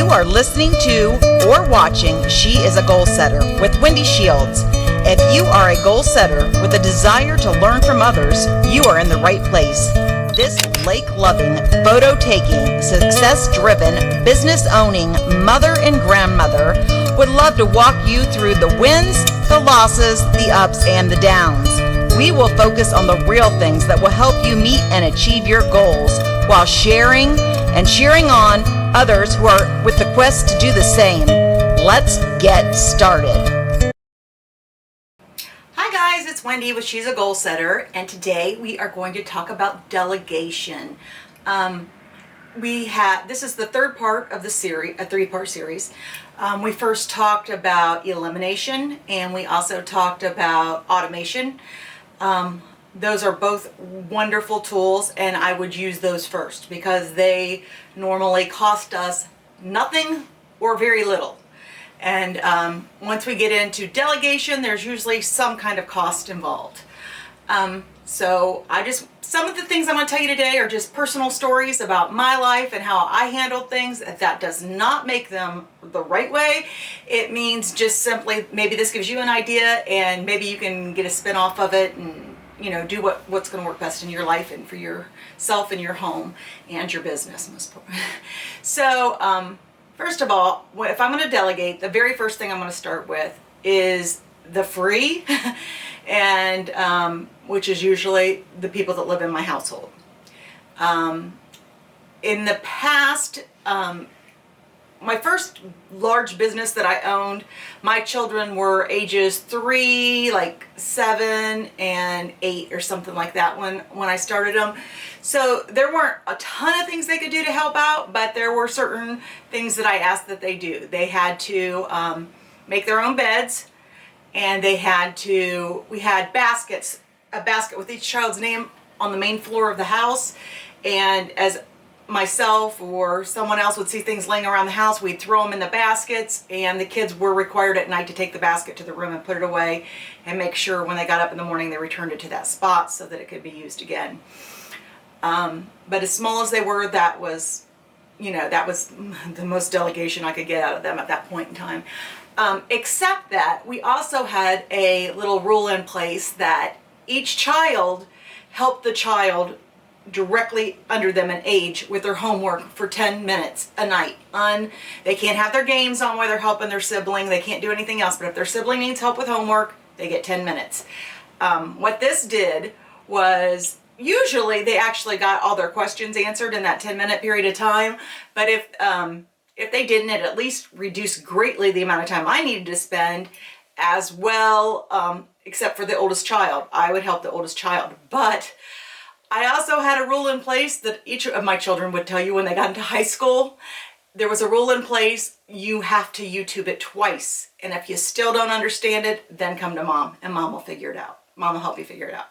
You are listening to or watching She is a Goal Setter with Wendy Shields. If you are a goal setter with a desire to learn from others, you are in the right place. This lake-loving, photo-taking, success-driven, business-owning mother and grandmother would love to walk you through the wins, the losses, the ups, and the downs. We will focus on the real things that will help you meet and achieve your goals while sharing and cheering on others who are with the quest to do the same. Let's get started. Hi guys, it's Wendy with She's a Goal Setter, and today we are going to talk about delegation. This is the third part of the series, a three-part series. We first talked about elimination, and we also talked about automation. Those are both wonderful tools, and I would use those first because they normally cost us nothing or very little. And once we get into delegation, there's usually some kind of cost involved. So some of the things I'm going to tell you today are just personal stories about my life and how I handled things. If that does not make them the right way, it means just simply maybe this gives you an idea and maybe you can get a spin off of it and do what's going to work best in your life and for yourself and your home and your business. So first of all, if I'm going to delegate, the very first thing I'm going to start with is the free and which is usually the people that live in my household. In the past, my first large business that I owned, my children were ages 3, 7, and 8 or something like that when I started them. So there weren't a ton of things they could do to help out, but there were certain things that I asked that they do. They had to make their own beds, and we had baskets, a basket with each child's name on the main floor of the house, and as myself or someone else would see things laying around the house, we'd throw them in the baskets, and the kids were required at night to take the basket to the room and put it away and make sure when they got up in the morning they returned it to that spot so that it could be used again. But as small as they were, that was the most delegation I could get out of them at that point in time. Except that we also had a little rule in place that each child helped the child directly under them in age with their homework for 10 minutes a night. They can't have their games on while they're helping their sibling. They can't do anything else, but if their sibling needs help with homework, they get 10 minutes. What this did was usually they actually got all their questions answered in that 10-minute period of time, but if they didn't, it at least reduced greatly the amount of time I needed to spend as well, except for the oldest child. I would help the oldest child, but I also had a rule in place that each of my children would tell you when they got into high school. There was a rule in place, you have to YouTube it twice. And if you still don't understand it, then come to mom and mom will figure it out. Mom will help you figure it out.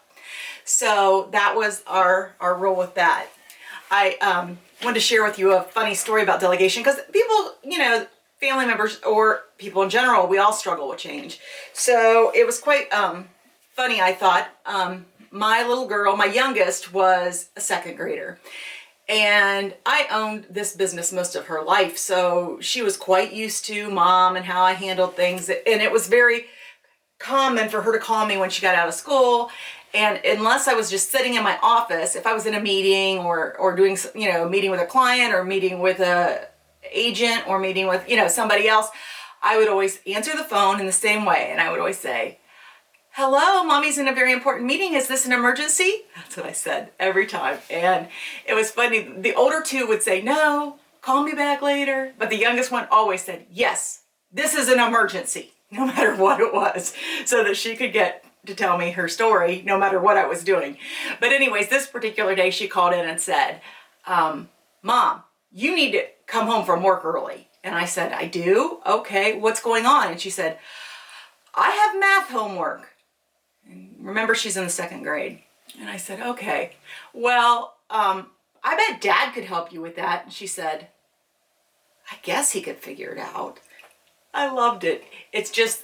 So that was our rule with that. I wanted to share with you a funny story about delegation because people, family members or people in general, we all struggle with change. So it was quite funny, I thought. My little girl, my youngest, was a second grader, and I owned this business most of her life, so she was quite used to mom and how I handled things, and it was very common for her to call me when she got out of school. And unless I was just sitting in my office, if I was in a meeting or doing, meeting with a client or meeting with a agent or meeting with, somebody else, I would always answer the phone in the same way, and I would always say, "Hello, mommy's in a very important meeting. Is this an emergency?" That's what I said every time. And it was funny. The older two would say, "No, call me back later." But the youngest one always said, "Yes, this is an emergency," no matter what it was, so that she could get to tell me her story no matter what I was doing. But anyways, this particular day she called in and said, "Mom, you need to come home from work early." And I said, "I do? Okay, what's going on?" And she said, "I have math homework." And remember, she's in the second grade. And I said, "Okay, well, I bet Dad could help you with that." And she said, "I guess he could figure it out." I loved it. It's just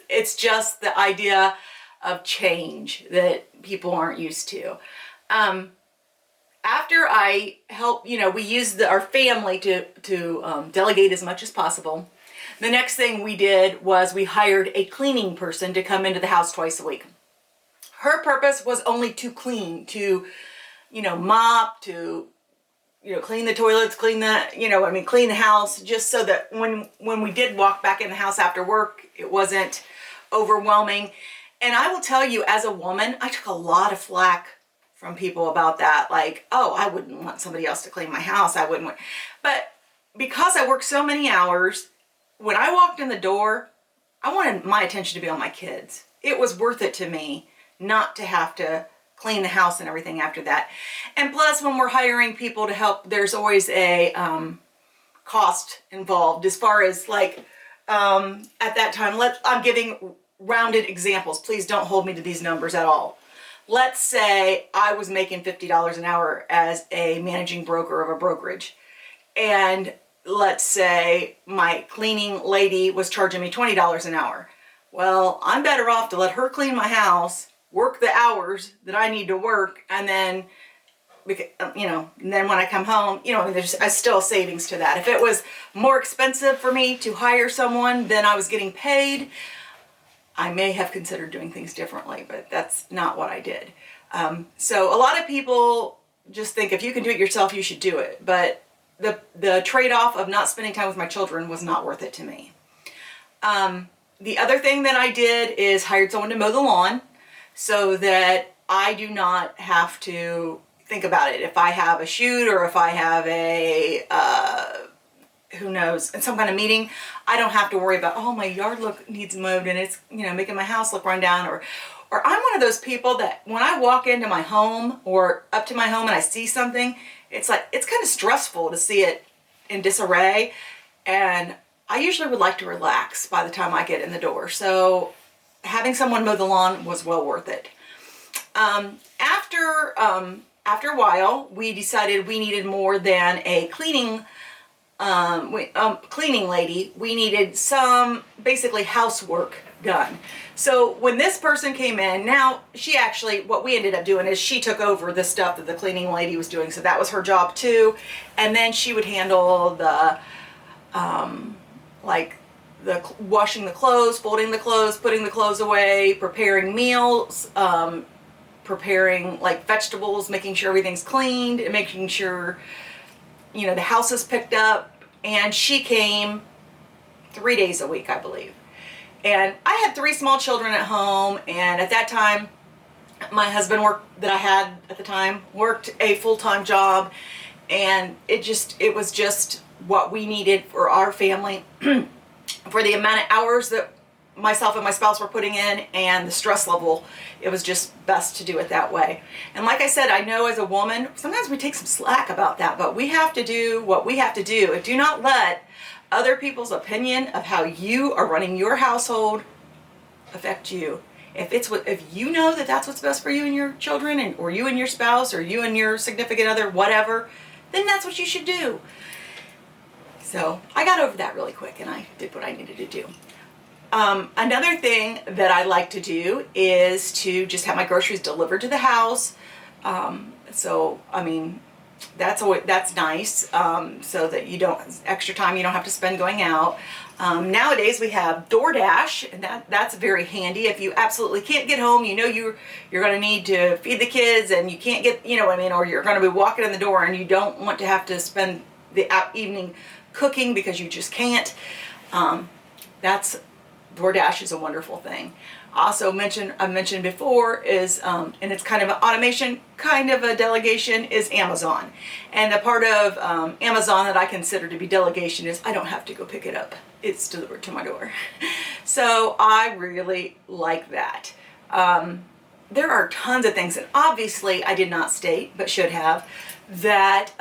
the idea of change that people aren't used to. after I help, we use our family to delegate as much as possible. The next thing we did was we hired a cleaning person to come into the house twice a week. Her purpose was only to clean, to, mop, to, clean the toilets, clean clean the house, just so that when we did walk back in the house after work, it wasn't overwhelming. And I will tell you, as a woman, I took a lot of flack from people about that. Like, oh, I wouldn't want somebody else to clean my house. I wouldn't want, but because I worked so many hours, when I walked in the door, I wanted my attention to be on my kids. It was worth it to me not to have to clean the house and everything after that. And plus, when we're hiring people to help, there's always a cost involved as far as like, at that time, I'm giving rounded examples. Please don't hold me to these numbers at all. Let's say I was making $50 an hour as a managing broker of a brokerage. And let's say my cleaning lady was charging me $20 an hour. Well, I'm better off to let her clean my house, work the hours that I need to work, and then, and then when I come home, there's still savings to that. If it was more expensive for me to hire someone than I was getting paid, I may have considered doing things differently, but that's not what I did. So a lot of people just think if you can do it yourself, you should do it. But the trade-off of not spending time with my children was not worth it to me. The other thing that I did is hired someone to mow the lawn so that I do not have to think about it. If I have a shoot or if I have a, who knows, in some kind of meeting, I don't have to worry about, oh, my yard needs mowed and it's, making my house look run down. Or I'm one of those people that when I walk into my home or up to my home and I see something, it's kind of stressful to see it in disarray. And I usually would like to relax by the time I get in the door. So having someone mow the lawn was well worth it. After a while, we decided we needed more than a cleaning lady. We needed some basically housework done. So when this person came in, now she actually, what we ended up doing is she took over the stuff that the cleaning lady was doing. So that was her job too. And then she would handle the, the washing the clothes, folding the clothes, putting the clothes away, preparing meals, preparing like vegetables, making sure everything's cleaned, and making sure, the house is picked up. And she came 3 days a week, I believe. And I had 3 small children at home, and at that time, my husband that I had at the time worked a full-time job, and it was just what we needed for our family, for the amount of hours that myself and my spouse were putting in and the stress level. It was just best to do it that way. And like I said, I know as a woman, sometimes we take some slack about that, but we have to do what we have to do. And do not let other people's opinion of how you are running your household affect you. If you know that that's what's best for you and your children, or you and your spouse, or you and your significant other, whatever, then that's what you should do. So I got over that really quick, and I did what I needed to do. Another thing that I like to do is to just have my groceries delivered to the house. That's nice, so that extra time you don't have to spend going out. Nowadays we have DoorDash, and that's very handy. If you absolutely can't get home, you're going to need to feed the kids, and you can't get, or you're going to be walking in the door and you don't want to have to spend the evening cooking because you just can't. DoorDash is a wonderful thing. Also I've mentioned before is, and it's kind of an automation, kind of a delegation, is Amazon. And the part of Amazon that I consider to be delegation is I don't have to go pick it up. It's delivered to my door. So I really like that. There are tons of things, and obviously I did not state, but should have, that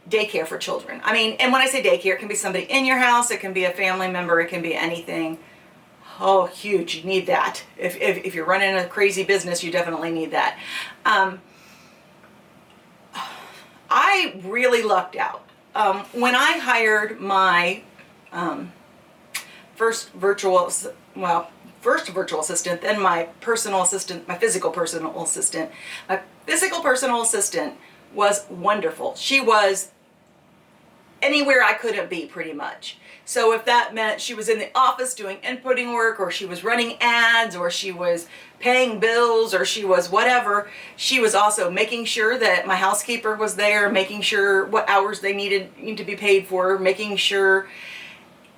daycare for children. And when I say daycare, it can be somebody in your house, it can be a family member, it can be anything. Oh, huge, you need that. If you're running a crazy business, you definitely need that. I really lucked out. When I hired my first virtual assistant, then my personal assistant, my physical personal assistant. My physical personal assistant was wonderful. She was anywhere I couldn't be, pretty much. So if that meant she was in the office doing inputting work, or she was running ads, or she was paying bills, or she was whatever, she was also making sure that my housekeeper was there, making sure what hours they need to be paid for, making sure,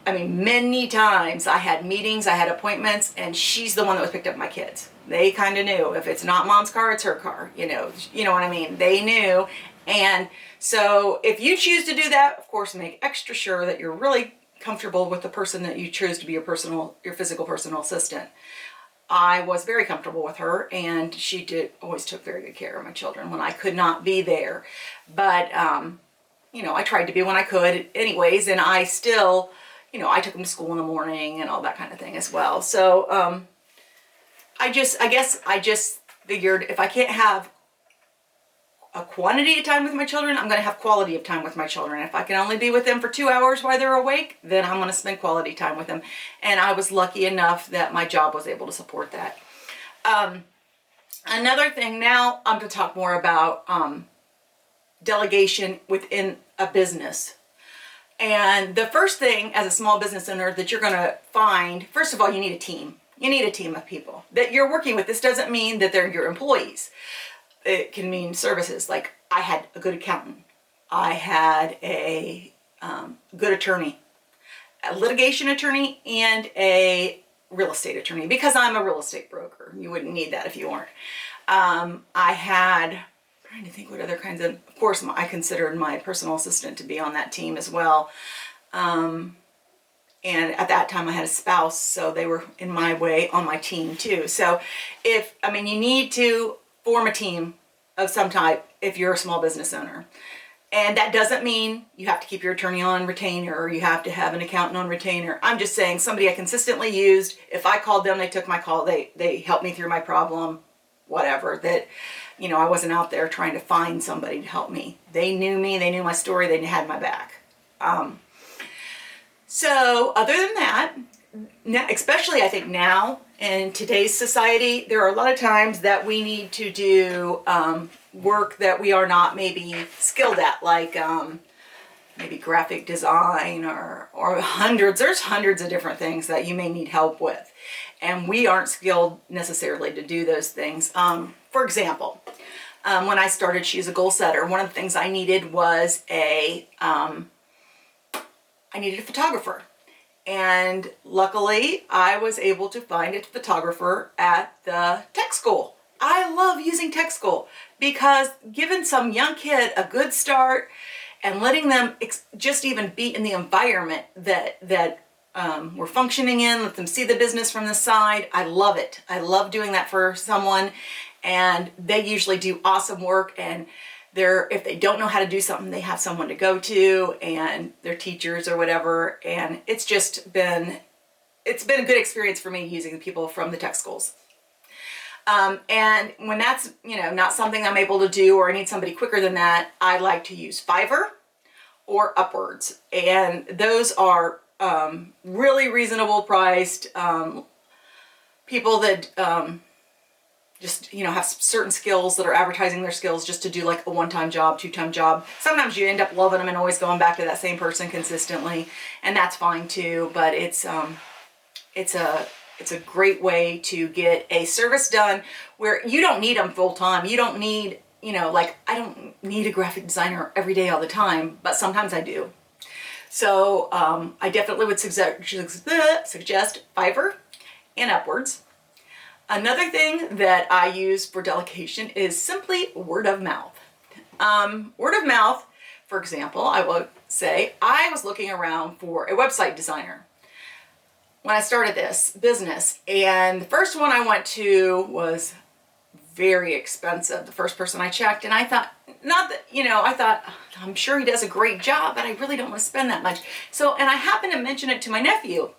I mean, many times I had meetings, I had appointments, and she's the one that was picked up my kids. They kind of knew, if it's not mom's car, it's her car, you know what I mean? They knew. And so if you choose to do that, of course, make extra sure that you're really comfortable with the person that you choose to be your physical personal assistant. I was very comfortable with her, and she always took very good care of my children when I could not be there. But, you know, I tried to be when I could anyways, and I still, you know, I took them to school in the morning and all that kind of thing as well. So, I guess I just figured if I can't have a quantity of time with my children, I'm going to have quality of time with my children. If I can only be with them for 2 hours while they're awake, then I'm going to spend quality time with them. And I was lucky enough that my job was able to support that. Another thing, now I'm going to talk more about delegation within a business. And the first thing as a small business owner that you're going to find, first of all, you need a team. You need a team of people that you're working with. This doesn't mean that they're your employees. It can mean services. Like, I had a good accountant. I had a good attorney, a litigation attorney, and a real estate attorney, because I'm a real estate broker. You wouldn't need that if you weren't. I had, I'm trying to think what other kinds of course, I considered my personal assistant to be on that team as well. And at that time I had a spouse, so they were in my way on my team too. So you need to form a team of some type if you're a small business owner. And that doesn't mean you have to keep your attorney on retainer, or you have to have an accountant on retainer. I'm just saying, somebody I consistently used. If I called them, they took my call, they helped me through my problem, whatever. That, you know, I wasn't out there trying to find somebody to help me. They knew me, they knew my story, they had my back. So other than that, especially I think now in today's society, there are a lot of times that we need to do work that we are not maybe skilled at, like maybe graphic design or there's hundreds of different things that you may need help with. And we aren't skilled necessarily to do those things. For example, when I started She's a Goal Setter, one of the things I needed was I needed a photographer. And luckily, I was able to find a photographer at the tech school. I love using tech school because giving some young kid a good start and letting them just even be in the environment that we're functioning in, let them see the business from the side. I love it. I love doing that for someone, and they usually do awesome work. And if they don't know how to do something, they have someone to go to, and their teachers or whatever. And it's been a good experience for me using the people from the tech schools. And when that's, not something I'm able to do, or I need somebody quicker than that, I like to use Fiverr or Upwards. And those are really reasonable priced people that have certain skills, that are advertising their skills just to do like a one-time job, two-time job. Sometimes you end up loving them and always going back to that same person consistently, and that's fine too. But it's a great way to get a service done where you don't need them full time. You don't need, I don't need a graphic designer every day all the time, but sometimes I do. So I definitely would suggest Fiverr and Upwards. Another thing that I use for delegation is simply word of mouth. Word of mouth, for example, I will say I was looking around for a website designer when I started this business, and the first one I went to was very expensive. The first person I checked, and I thought, I'm sure he does a great job, but I really don't want to spend that much. And I happened to mention it to my nephew,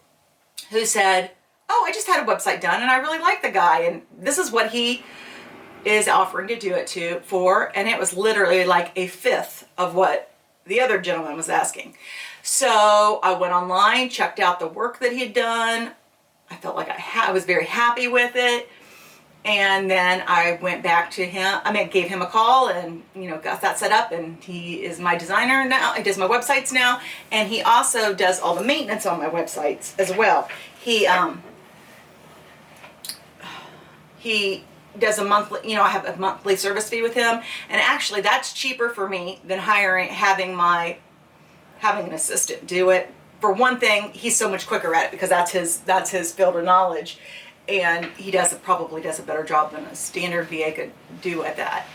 who said, "Oh, I just had a website done and I really like the guy, and this is what he is offering to do it for." And it was literally like a fifth of what the other gentleman was asking. So I went online, checked out the work that he had done. I felt like I was very happy with it. And then I went back to him, gave him a call and, got that set up, and he is my designer now. He does my websites now, and he also does all the maintenance on my websites as well. He does a monthly, I have a monthly service fee with him, and actually that's cheaper for me than having an assistant do it. For one thing, he's so much quicker at it because that's his field of knowledge. And he probably does a better job than a standard VA could do at that.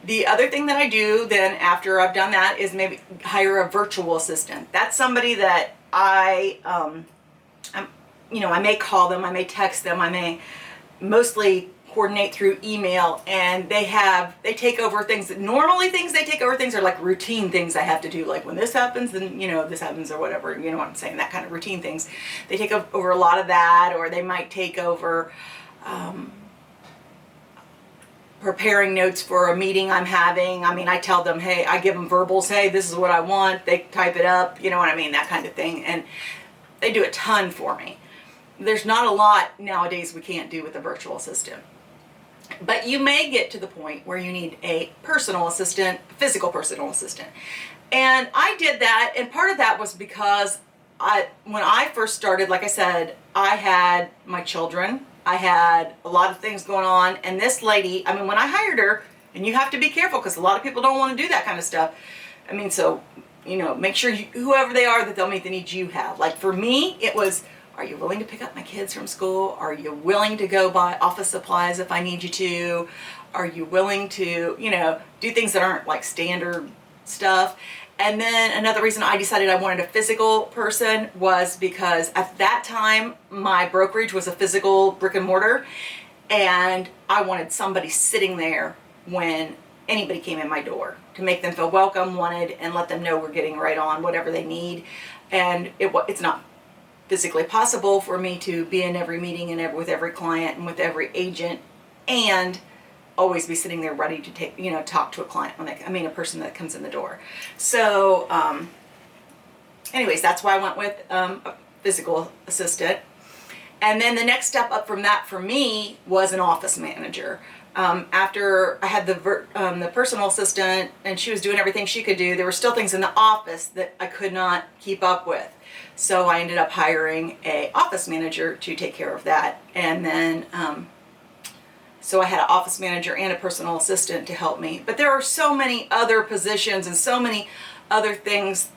The other thing that I do then after I've done that is maybe hire a virtual assistant. That's somebody that I may call them, I may text them, I may mostly coordinate through email, and they take over things that normally things are like routine things I have to do, like when this happens, then this happens or whatever, you know what I'm saying, that kind of routine things. They take over a lot of that, or they might take over preparing notes for a meeting I'm having. I tell them, hey, I give them verbals, hey, this is what I want, they type it up, you know what I mean, that kind of thing, and they do a ton for me. There's not a lot nowadays we can't do with a virtual assistant. But you may get to the point where you need a personal assistant, physical personal assistant. And I did that, and part of that was because when I first started, like I said, I had my children, I had a lot of things going on, and this lady, when I hired her, and you have to be careful because a lot of people don't want to do that kind of stuff. So, make sure whoever they are, that they'll meet the needs you have. Like for me, it was, are you willing to pick up my kids from school? Are you willing to go buy office supplies if I need you to? Are you willing to, do things that aren't like standard stuff? And then another reason I decided I wanted a physical person was because at that time, my brokerage was a physical brick and mortar, and I wanted somebody sitting there when anybody came in my door to make them feel welcome, wanted, and let them know we're getting right on whatever they need. And it's not physically possible for me to be in every meeting and with every client and with every agent and always be sitting there ready to talk to a client a person that comes in the door. So anyways, that's why I went with a physical assistant. And then the next step up from that for me was an office manager. After I had the personal assistant and she was doing everything she could do, there were still things in the office that I could not keep up with. So I ended up hiring an office manager to take care of that. And then, so I had an office manager and a personal assistant to help me. But there are so many other positions and so many other things,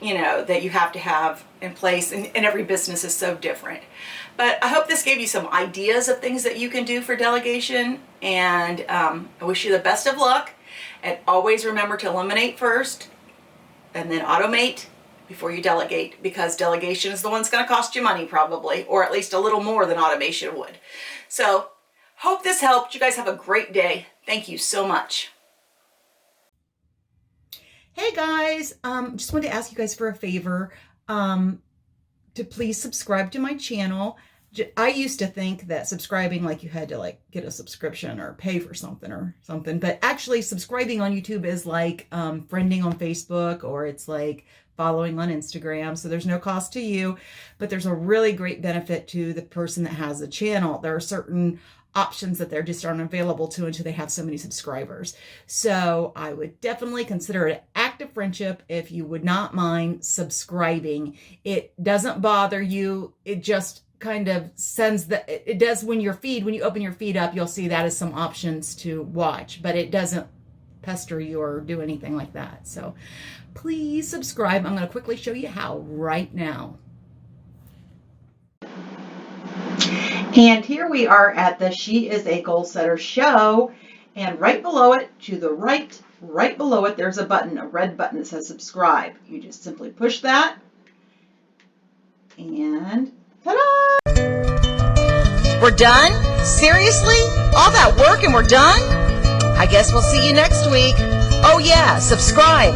that you have to have in place. And every business is so different. But I hope this gave you some ideas of things that you can do for delegation. And I wish you the best of luck. And always remember to eliminate first and then automate before you delegate, because delegation is the one that's going to cost you money probably, or at least a little more than automation would. So hope this helped. You guys have a great day. Thank you so much. Hey guys, just wanted to ask you guys for a favor, to please subscribe to my channel. I used to think that subscribing, like you had to get a subscription or pay for something, but actually subscribing on YouTube is like friending on Facebook, or it's like following on Instagram. So there's no cost to you, but there's a really great benefit to the person that has the channel. There are certain options that they're just aren't available to until they have so many subscribers. So I would definitely consider it an act of friendship if you would not mind subscribing. It doesn't bother you. It just kind of sends it does when you open your feed up, you'll see that as some options to watch, but it doesn't pester you or do anything like that. So please subscribe. I'm going to quickly show you how right now. And here we are at the She is a Goal Setter show, and right below it, to the right below it, there's a button, a red button that says subscribe. You just simply push that, and ta-da! We're done? Seriously? All that work and we're done? I guess we'll see you next week. Oh yeah, subscribe.